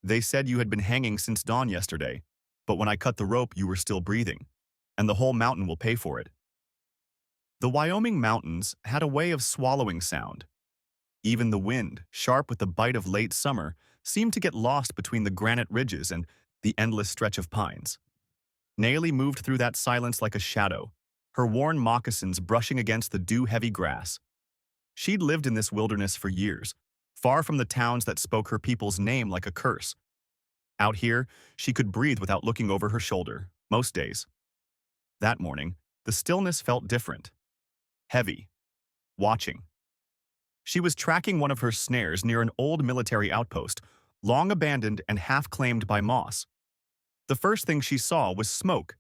They said you had been hanging since dawn yesterday, but when I cut the rope you were still breathing, and the whole mountain will pay for it." The Wyoming mountains had a way of swallowing sound. Even the wind, sharp with the bite of late summer, seemed to get lost between the granite ridges and the endless stretch of pines. Nayeli moved through that silence like a shadow, her worn moccasins brushing against the dew-heavy grass. She'd lived in this wilderness for years, far from the towns that spoke her people's name like a curse. Out here, she could breathe without looking over her shoulder, most days. That morning, the stillness felt different. Heavy. Watching. She was tracking one of her snares near an old military outpost, long abandoned and half-claimed by moss. The first thing she saw was smoke,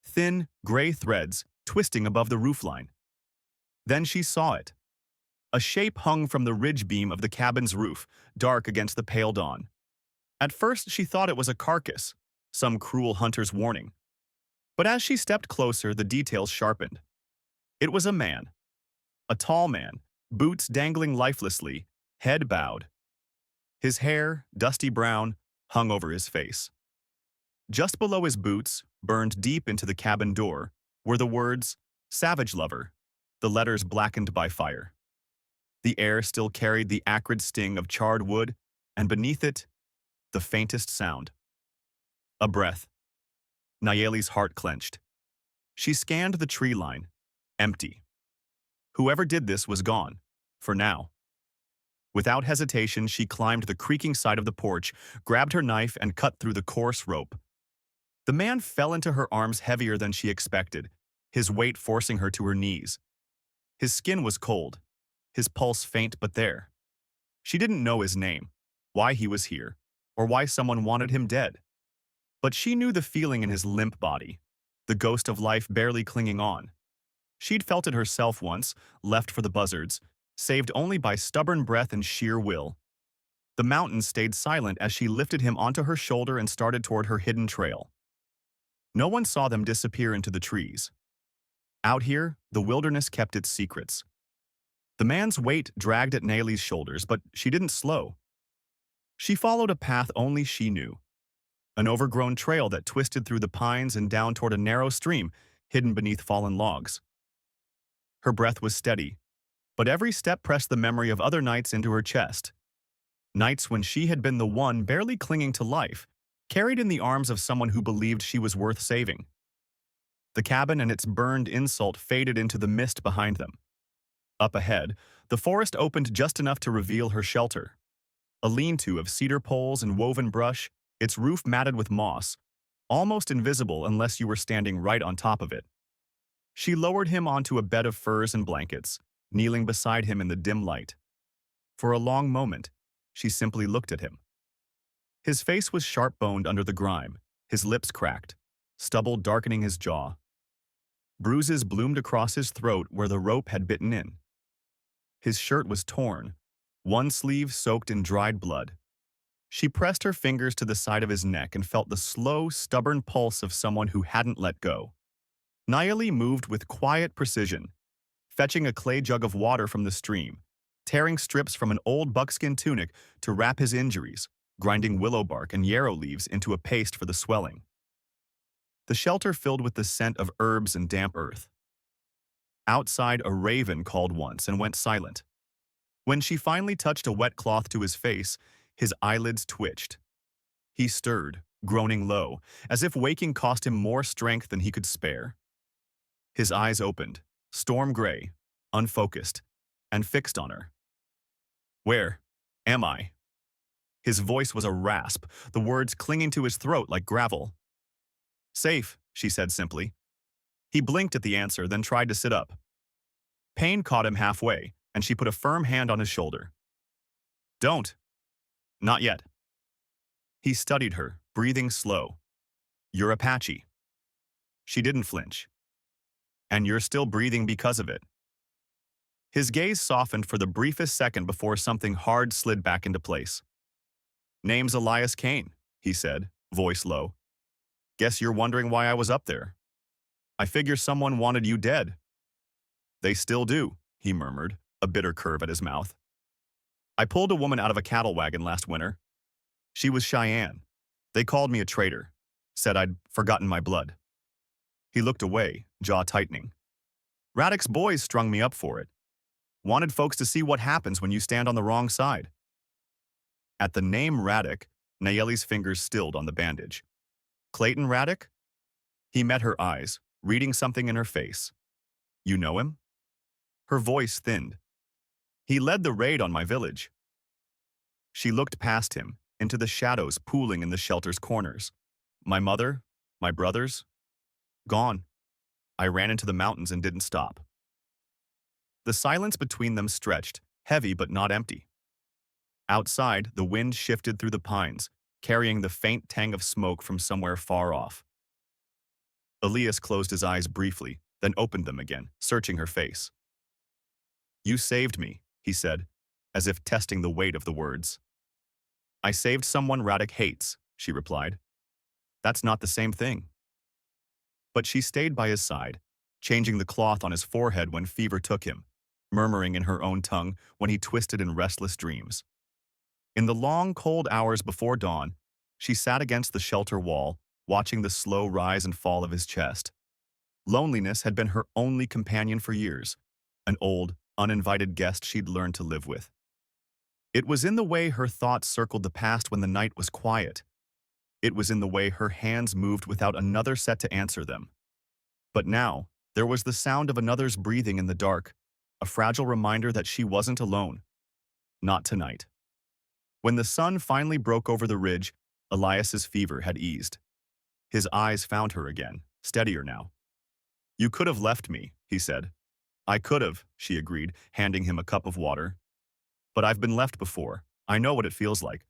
thin, gray threads twisting above the roofline. Then she saw it. A shape hung from the ridge beam of the cabin's roof, dark against the pale dawn. At first, she thought it was a carcass, some cruel hunter's warning. But as she stepped closer, the details sharpened. It was a man. A tall man, boots dangling lifelessly, head bowed. His hair, dusty brown, hung over his face. Just below his boots, burned deep into the cabin door, were the words, "Savage Lover," the letters blackened by fire. The air still carried the acrid sting of charred wood, and beneath it, the faintest sound. A breath. Nayeli's heart clenched. She scanned the tree line, empty. Whoever did this was gone, for now. Without hesitation, she climbed the creaking side of the porch, grabbed her knife, and cut through the coarse rope. The man fell into her arms heavier than she expected, his weight forcing her to her knees. His skin was cold, his pulse faint but there. She didn't know his name, why he was here, or why someone wanted him dead. But she knew the feeling in his limp body, the ghost of life barely clinging on. She'd felt it herself once, left for the buzzards, saved only by stubborn breath and sheer will. The mountains stayed silent as she lifted him onto her shoulder and started toward her hidden trail. No one saw them disappear into the trees. Out here, the wilderness kept its secrets. The man's weight dragged at Nayeli's shoulders, but she didn't slow. She followed a path only she knew. An overgrown trail that twisted through the pines and down toward a narrow stream, hidden beneath fallen logs. Her breath was steady, but every step pressed the memory of other nights into her chest. Nights when she had been the one barely clinging to life, carried in the arms of someone who believed she was worth saving. The cabin and its burned insult faded into the mist behind them. Up ahead, the forest opened just enough to reveal her shelter. A lean-to of cedar poles and woven brush, its roof matted with moss, almost invisible unless you were standing right on top of it. She lowered him onto a bed of furs and blankets, kneeling beside him in the dim light. For a long moment, she simply looked at him. His face was sharp-boned under the grime, his lips cracked, stubble darkening his jaw. Bruises bloomed across his throat where the rope had bitten in. His shirt was torn, one sleeve soaked in dried blood. She pressed her fingers to the side of his neck and felt the slow, stubborn pulse of someone who hadn't let go. Nayeli moved with quiet precision, fetching a clay jug of water from the stream, tearing strips from an old buckskin tunic to wrap his injuries, grinding willow bark and yarrow leaves into a paste for the swelling. The shelter filled with the scent of herbs and damp earth. Outside, a raven called once and went silent. When she finally touched a wet cloth to his face, his eyelids twitched. He stirred, groaning low, as if waking cost him more strength than he could spare. His eyes opened, storm gray, unfocused, and fixed on her. "Where am I?" His voice was a rasp, the words clinging to his throat like gravel. "Safe," she said simply. He blinked at the answer, then tried to sit up. Pain caught him halfway, and she put a firm hand on his shoulder. "Don't. Not yet." He studied her, breathing slow. "You're Apache." She didn't flinch. "And you're still breathing because of it." His gaze softened for the briefest second before something hard slid back into place. "Name's Elias Kane," he said, voice low. "Guess you're wondering why I was up there. I figure someone wanted you dead." "They still do," he murmured, a bitter curve at his mouth. "I pulled a woman out of a cattle wagon last winter. She was Cheyenne. They called me a traitor, said I'd forgotten my blood. He looked away, jaw tightening. Radek's boys strung me up for it. Wanted folks to see what happens when you stand on the wrong side. At the name Radek, Nayeli's fingers stilled on the bandage. Clayton Radek? He met her eyes, reading something in her face. You know him? Her voice thinned. He led the raid on my village. She looked past him, into the shadows pooling in the shelter's corners. My mother, my brothers, gone. I ran into the mountains and didn't stop. The silence between them stretched, heavy but not empty. Outside, the wind shifted through the pines, carrying the faint tang of smoke from somewhere far off. Elias closed his eyes briefly, then opened them again, searching her face. You saved me, he said, as if testing the weight of the words. I saved someone Radek hates, she replied. That's not the same thing. But she stayed by his side, changing the cloth on his forehead when fever took him, murmuring in her own tongue when he twisted in restless dreams. In the long, cold hours before dawn, she sat against the shelter wall, watching the slow rise and fall of his chest. Loneliness had been her only companion for years, an old, uninvited guest she'd learned to live with. It was in the way her thoughts circled the past when the night was quiet. It was in the way her hands moved without another set to answer them. But now, there was the sound of another's breathing in the dark, a fragile reminder that she wasn't alone. Not tonight. When the sun finally broke over the ridge, Elias's fever had eased. His eyes found her again, steadier now. You could have left me, he said. I could have, she agreed, handing him a cup of water. But I've been left before. I know what it feels like.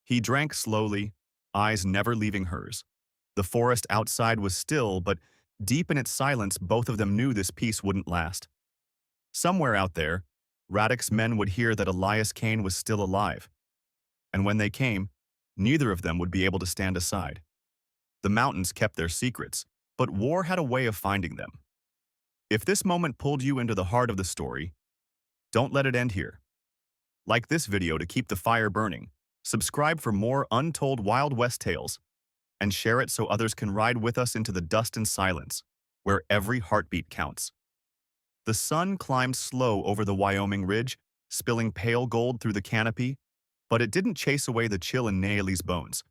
He drank slowly, eyes never leaving hers. The forest outside was still, but deep in its silence, both of them knew this peace wouldn't last. Somewhere out there, Radek's men would hear that Elias Kane was still alive. And when they came, neither of them would be able to stand aside. The mountains kept their secrets, but war had a way of finding them. If this moment pulled you into the heart of the story, don't let it end here. Like this video to keep the fire burning, subscribe for more untold Wild West tales, and share it so others can ride with us into the dust and silence, where every heartbeat counts. The sun climbed slow over the Wyoming ridge, spilling pale gold through the canopy, but it didn't chase away the chill in Nayeli's bones.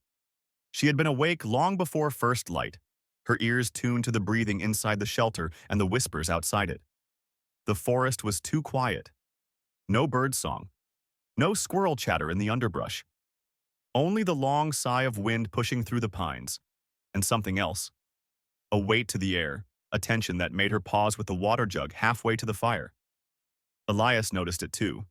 She had been awake long before first light, her ears tuned to the breathing inside the shelter and the whispers outside it. The forest was too quiet. No bird song, no squirrel chatter in the underbrush. Only the long sigh of wind pushing through the pines, and something else. A weight to the air, a tension that made her pause with the water jug halfway to the fire. Elias noticed it too.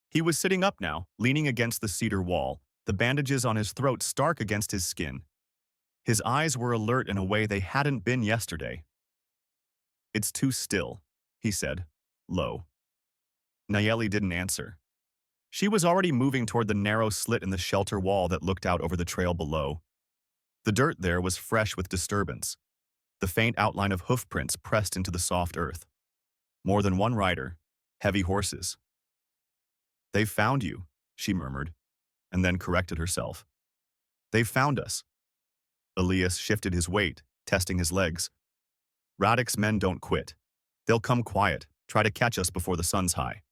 He was sitting up now, leaning against the cedar wall, the bandages on his throat stark against his skin. His eyes were alert in a way they hadn't been yesterday. It's too still, he said, low. Nayeli didn't answer. She was already moving toward the narrow slit in the shelter wall that looked out over the trail below. The dirt there was fresh with disturbance, the faint outline of hoofprints pressed into the soft earth. More than one rider, heavy horses. They've found you, she murmured, and then corrected herself. They've found us. Elias shifted his weight, testing his legs. Radek's men don't quit. They'll come quiet, try to catch us before the sun's high.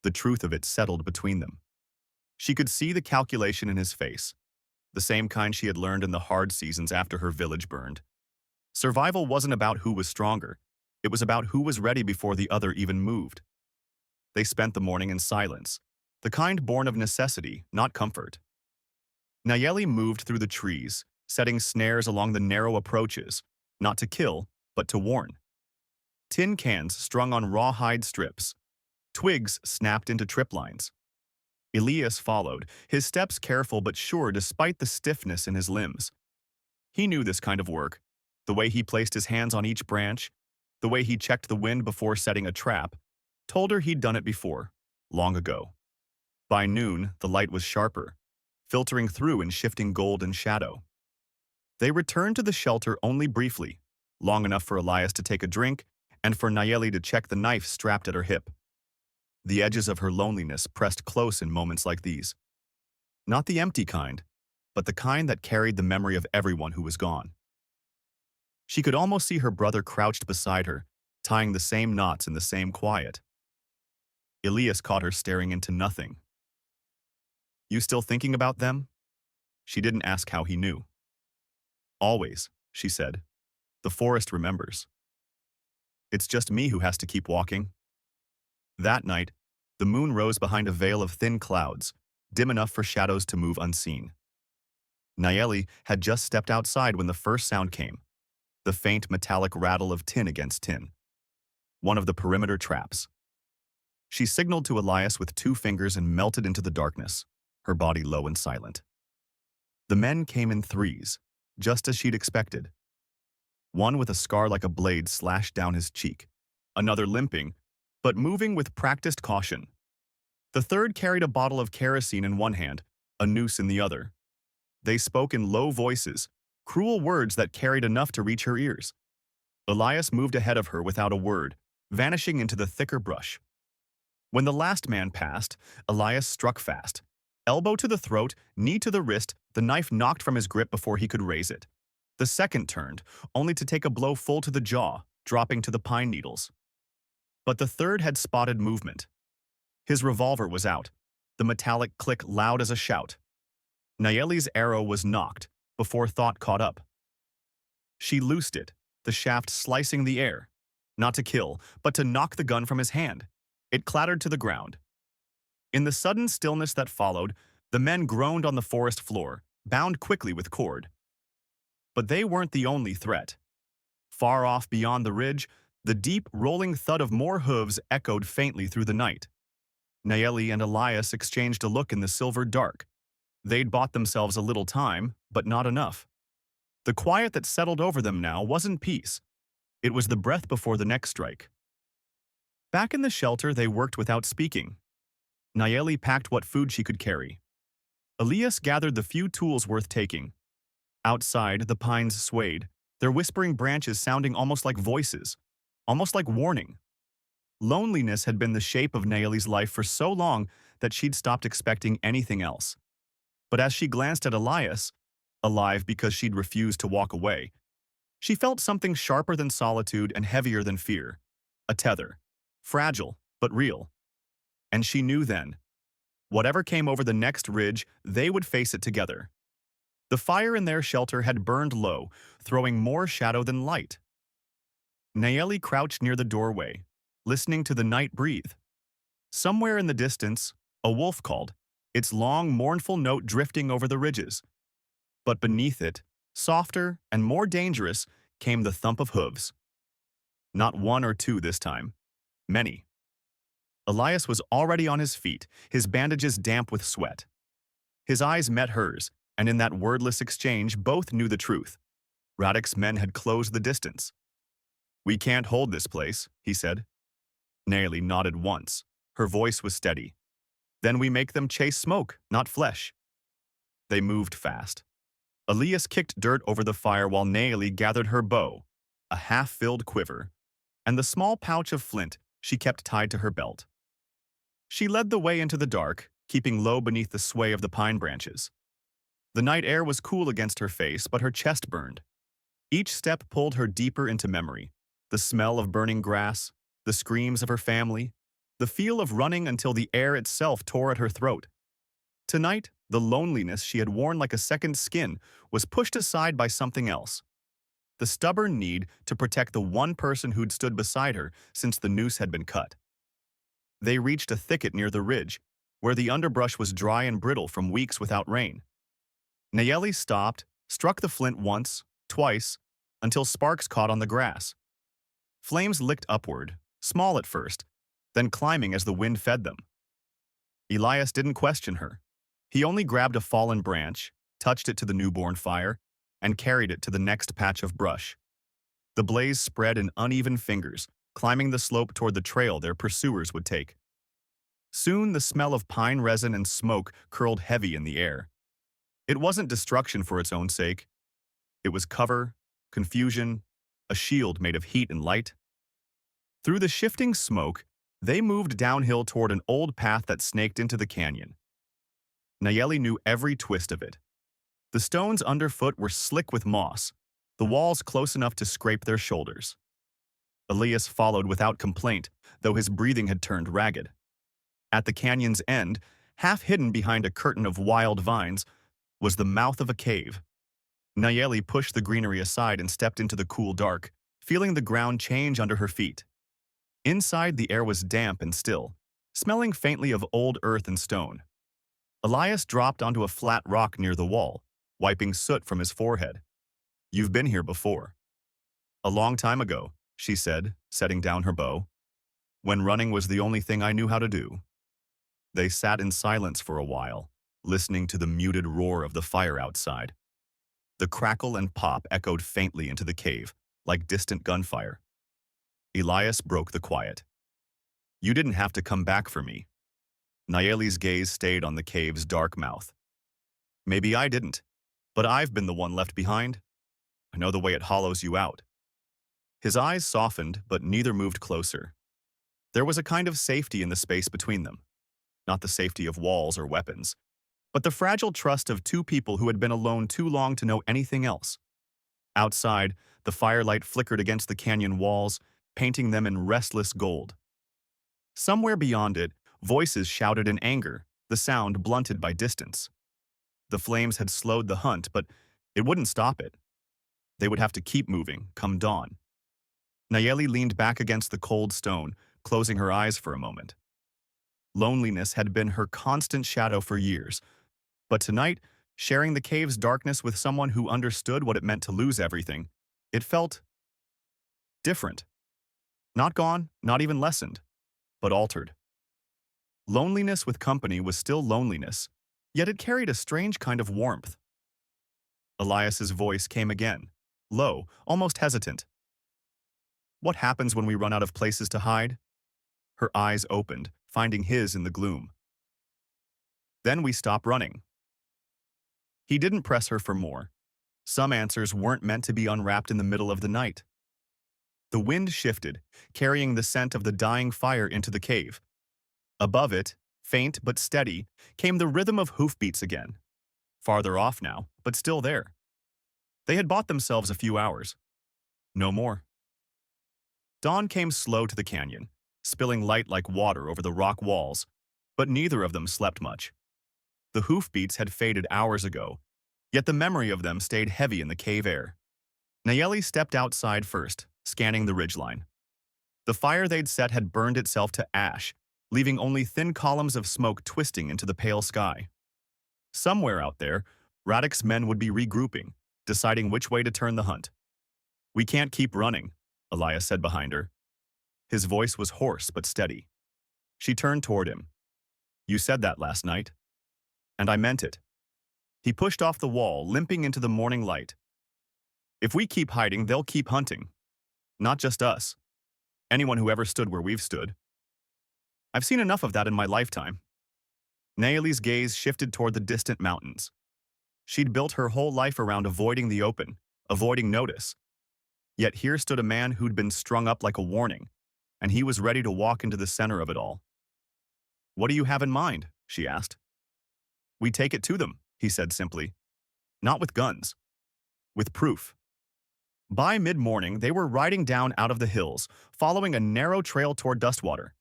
The truth of it settled between them. She could see the calculation in his face, the same kind she had learned in the hard seasons after her village burned. Survival wasn't about who was stronger. It was about who was ready before the other even moved. They spent the morning in silence, the kind born of necessity, not comfort. Nayeli moved through the trees, setting snares along the narrow approaches, not to kill, but to warn. Tin cans strung on rawhide strips. Twigs snapped into trip lines. Elias followed, his steps careful but sure despite the stiffness in his limbs. He knew this kind of work, the way he placed his hands on each branch, the way he checked the wind before setting a trap, told her he'd done it before, long ago. By noon, the light was sharper, filtering through in shifting gold and shadow. They returned to the shelter only briefly, long enough for Elias to take a drink and for Nayeli to check the knife strapped at her hip. The edges of her loneliness pressed close in moments like these. Not the empty kind, but the kind that carried the memory of everyone who was gone. She could almost see her brother crouched beside her, tying the same knots in the same quiet. Elias caught her staring into nothing. "You still thinking about them?" She didn't ask how he knew. "Always," she said. "The forest remembers. It's just me who has to keep walking." That night, the moon rose behind a veil of thin clouds, dim enough for shadows to move unseen. Nayeli had just stepped outside when the first sound came, the faint metallic rattle of tin against tin, one of the perimeter traps. She signaled to Elias with 2 fingers and melted into the darkness, her body low and silent. The men came in threes, just as she'd expected. One with a scar like a blade slashed down his cheek, another limping, but moving with practiced caution. The third carried a bottle of kerosene in one hand, a noose in the other. They spoke in low voices, cruel words that carried enough to reach her ears. Elias moved ahead of her without a word, vanishing into the thicker brush. When the last man passed, Elias struck fast. Elbow to the throat, knee to the wrist, the knife knocked from his grip before he could raise it. The second turned, only to take a blow full to the jaw, dropping to the pine needles. But the third had spotted movement. His revolver was out, the metallic click loud as a shout. Nayeli's arrow was knocked, before thought caught up. She loosed it, the shaft slicing the air, not to kill, but to knock the gun from his hand. It clattered to the ground. In the sudden stillness that followed, the men groaned on the forest floor, bound quickly with cord. But they weren't the only threat. Far off beyond the ridge, the deep, rolling thud of more hooves echoed faintly through the night. Nayeli and Elias exchanged a look in the silver dark. They'd bought themselves a little time, but not enough. The quiet that settled over them now wasn't peace. It was the breath before the next strike. Back in the shelter, they worked without speaking. Nayeli packed what food she could carry. Elias gathered the few tools worth taking. Outside, the pines swayed, their whispering branches sounding almost like voices, almost like warning. Loneliness had been the shape of Nayeli's life for so long that she'd stopped expecting anything else. But as she glanced at Elias, alive because she'd refused to walk away, she felt something sharper than solitude and heavier than fear. A tether. Fragile, but real. And she knew then, whatever came over the next ridge, they would face it together. The fire in their shelter had burned low, throwing more shadow than light. Nayeli crouched near the doorway, listening to the night breathe. Somewhere in the distance, a wolf called, its long, mournful note drifting over the ridges. But beneath it, softer and more dangerous, came the thump of hooves. Not one or two this time. Many. Elias was already on his feet, his bandages damp with sweat. His eyes met hers, and in that wordless exchange, both knew the truth. Radek's men had closed the distance. "We can't hold this place," he said. Nayeli nodded once. Her voice was steady. "Then we make them chase smoke, not flesh." They moved fast. Elias kicked dirt over the fire while Nayeli gathered her bow, a half-filled quiver, and the small pouch of flint she kept tied to her belt. She led the way into the dark, keeping low beneath the sway of the pine branches. The night air was cool against her face, but her chest burned. Each step pulled her deeper into memory. The smell of burning grass, the screams of her family, the feel of running until the air itself tore at her throat. Tonight, the loneliness she had worn like a second skin was pushed aside by something else. The stubborn need to protect the one person who'd stood beside her since the noose had been cut. They reached a thicket near the ridge, where the underbrush was dry and brittle from weeks without rain. Nayeli stopped, struck the flint once, twice, until sparks caught on the grass. Flames licked upward, small at first, then climbing as the wind fed them. Elias didn't question her. He only grabbed a fallen branch, touched it to the newborn fire, and carried it to the next patch of brush. The blaze spread in uneven fingers, climbing the slope toward the trail their pursuers would take. Soon the smell of pine resin and smoke curled heavy in the air. It wasn't destruction for its own sake. It was cover, confusion, a shield made of heat and light. Through the shifting smoke, they moved downhill toward an old path that snaked into the canyon. Nayeli knew every twist of it. The stones underfoot were slick with moss, the walls close enough to scrape their shoulders. Elias followed without complaint, though his breathing had turned ragged. At the canyon's end, half hidden behind a curtain of wild vines, was the mouth of a cave. Nayeli pushed the greenery aside and stepped into the cool dark, feeling the ground change under her feet. Inside, the air was damp and still, smelling faintly of old earth and stone. Elias dropped onto a flat rock near the wall, wiping soot from his forehead. "You've been here before." "A long time ago," she said, setting down her bow. "When running was the only thing I knew how to do." They sat in silence for a while, listening to the muted roar of the fire outside. The crackle and pop echoed faintly into the cave, like distant gunfire. Elias broke the quiet. "You didn't have to come back for me." Nayeli's gaze stayed on the cave's dark mouth. "Maybe I didn't, but I've been the one left behind. I know the way it hollows you out." His eyes softened, but neither moved closer. There was a kind of safety in the space between them. Not the safety of walls or weapons, but the fragile trust of two people who had been alone too long to know anything else. Outside, the firelight flickered against the canyon walls, painting them in restless gold. Somewhere beyond it, voices shouted in anger, the sound blunted by distance. The flames had slowed the hunt, but it wouldn't stop it. They would have to keep moving, come dawn. Nayeli leaned back against the cold stone, closing her eyes for a moment. Loneliness had been her constant shadow for years, but tonight, sharing the cave's darkness with someone who understood what it meant to lose everything, it felt different. Not gone, not even lessened, but altered. Loneliness with company was still loneliness, yet it carried a strange kind of warmth. Elias's voice came again, low, almost hesitant. "What happens when we run out of places to hide?" Her eyes opened, finding his in the gloom. "Then we stop running." He didn't press her for more. Some answers weren't meant to be unwrapped in the middle of the night. The wind shifted, carrying the scent of the dying fire into the cave. Above it, faint but steady, came the rhythm of hoofbeats again. Farther off now, but still there. They had bought themselves a few hours. No more. Dawn came slow to the canyon, spilling light like water over the rock walls, but neither of them slept much. The hoofbeats had faded hours ago, yet the memory of them stayed heavy in the cave air. Nayeli stepped outside first, scanning the ridgeline. The fire they'd set had burned itself to ash, leaving only thin columns of smoke twisting into the pale sky. Somewhere out there, Radek's men would be regrouping, deciding which way to turn the hunt. "We can't keep running," Elias said behind her. His voice was hoarse but steady. She turned toward him. "You said that last night." "And I meant it." He pushed off the wall, limping into the morning light. "If we keep hiding, they'll keep hunting. Not just us. Anyone who ever stood where we've stood. I've seen enough of that in my lifetime." Nayeli's gaze shifted toward the distant mountains. She'd built her whole life around avoiding the open, avoiding notice. Yet here stood a man who'd been strung up like a warning, and he was ready to walk into the center of it all. "What do you have in mind?" she asked. "We take it to them," he said simply. "Not with guns. With proof." By mid-morning, they were riding down out of the hills, following a narrow trail toward Dustwater.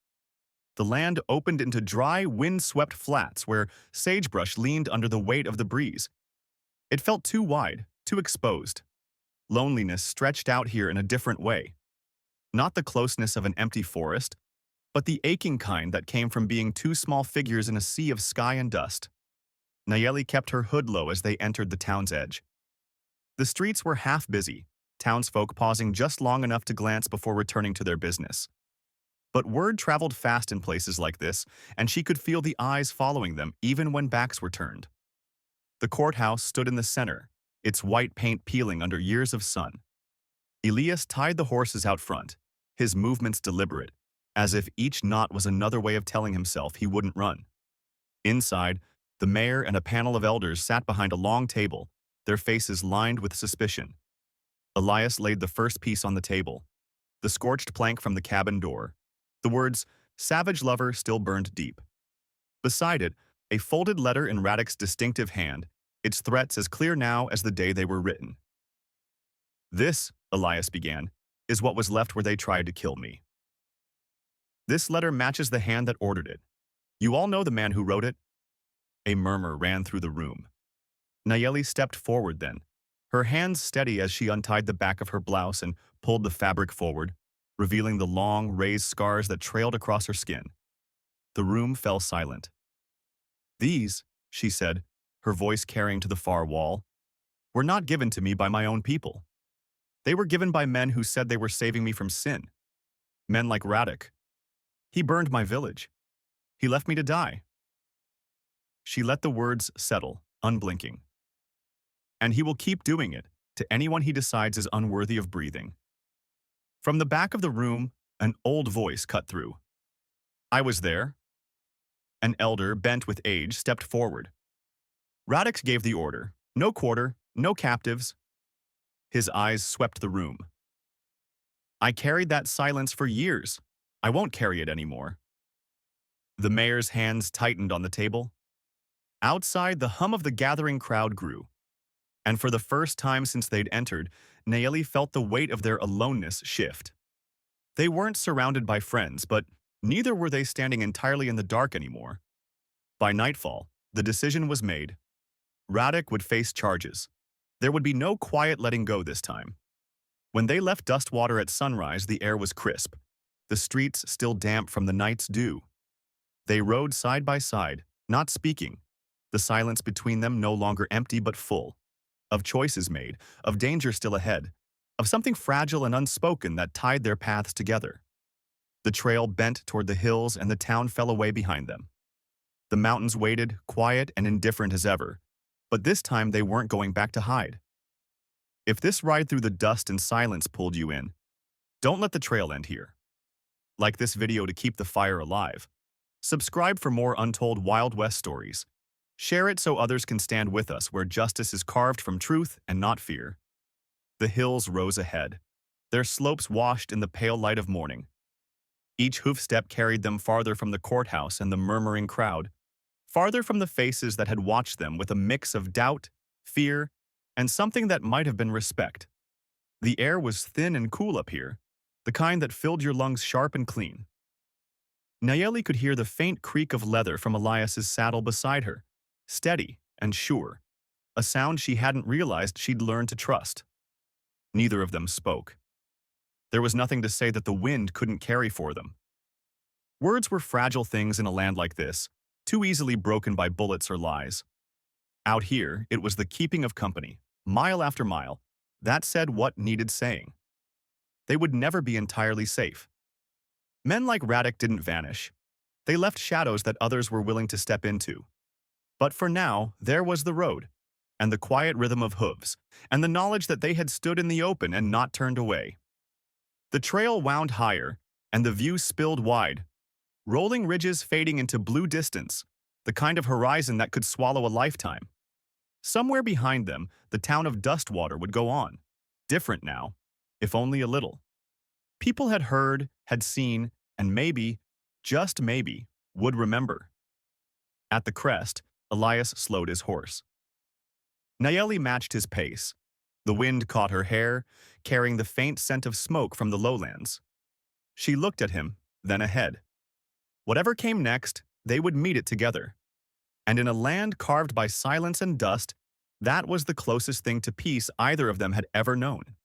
The land opened into dry, wind-swept flats where sagebrush leaned under the weight of the breeze. It felt too wide, too exposed. Loneliness stretched out here in a different way. Not the closeness of an empty forest, but the aching kind that came from being two small figures in a sea of sky and dust. Nayeli kept her hood low as they entered the town's edge. The streets were half busy, townsfolk pausing just long enough to glance before returning to their business. But word traveled fast in places like this, and she could feel the eyes following them even when backs were turned. The courthouse stood in the center, its white paint peeling under years of sun. Elias tied the horses out front, his movements deliberate, as if each knot was another way of telling himself he wouldn't run. Inside, the mayor and a panel of elders sat behind a long table, their faces lined with suspicion. Elias laid the first piece on the table, the scorched plank from the cabin door. The words, "Savage Lover," still burned deep. Beside it, A folded letter in Radek's distinctive hand, its threats as clear now as the day they were written. "This," Elias began, "is what was left where they tried to kill me. This letter matches the hand that ordered it. You all know the man who wrote it?" A murmur ran through the room. Nayeli stepped forward then, her hands steady as she untied the back of her blouse and pulled the fabric forward, revealing the long, raised scars that trailed across her skin. The room fell silent. "These," she said, her voice carrying to the far wall, "were not given to me by my own people. They were given by men who said they were saving me from sin. Men like Radek. He burned my village. He left me to die." She let the words settle, unblinking. "And he will keep doing it to anyone he decides is unworthy of breathing." From the back of the room, an old voice cut through. "I was there." An elder, bent with age, stepped forward. "Radek gave the order. No quarter, no captives." His eyes swept the room. "I carried that silence for years. I won't carry it anymore." The mayor's hands tightened on the table. Outside, the hum of the gathering crowd grew. And for the first time since they'd entered, Nayeli felt the weight of their aloneness shift. They weren't surrounded by friends, but neither were they standing entirely in the dark anymore. By nightfall, the decision was made. Radek would face charges. There would be no quiet letting go this time. When they left Dustwater at sunrise, the air was crisp, the streets still damp from the night's dew. They rode side by side, not speaking, the silence between them no longer empty but full, of choices made, of danger still ahead, of something fragile and unspoken that tied their paths together. The trail bent toward the hills and the town fell away behind them. The mountains waited, quiet and indifferent as ever, but this time they weren't going back to hide. If this ride through the dust and silence pulled you in, don't let the trail end here. Like this video to keep the fire alive. Subscribe for more untold Wild West stories. Share it so others can stand with us where justice is carved from truth and not fear. The hills rose ahead, their slopes washed in the pale light of morning. Each hoofstep carried them farther from the courthouse and the murmuring crowd, farther from the faces that had watched them with a mix of doubt, fear, and something that might have been respect. The air was thin and cool up here, the kind that filled your lungs sharp and clean. Nayeli could hear the faint creak of leather from Elias's saddle beside her, steady and sure, a sound she hadn't realized she'd learned to trust. Neither of them spoke. There was nothing to say that the wind couldn't carry for them. Words were fragile things in a land like this, too easily broken by bullets or lies. Out here, it was the keeping of company, mile after mile, that said what needed saying. They would never be entirely safe. Men like Radek didn't vanish. They left shadows that others were willing to step into. But for now, there was the road, and the quiet rhythm of hooves, and the knowledge that they had stood in the open and not turned away. The trail wound higher, and the view spilled wide, rolling ridges fading into blue distance, the kind of horizon that could swallow a lifetime. Somewhere behind them, the town of Dustwater would go on, different now, if only a little. People had heard, had seen, and maybe, just maybe, would remember. At the crest, Elias slowed his horse. Nayeli matched his pace. The wind caught her hair, carrying the faint scent of smoke from the lowlands. She looked at him, then ahead. Whatever came next, they would meet it together. And in a land carved by silence and dust, that was the closest thing to peace either of them had ever known.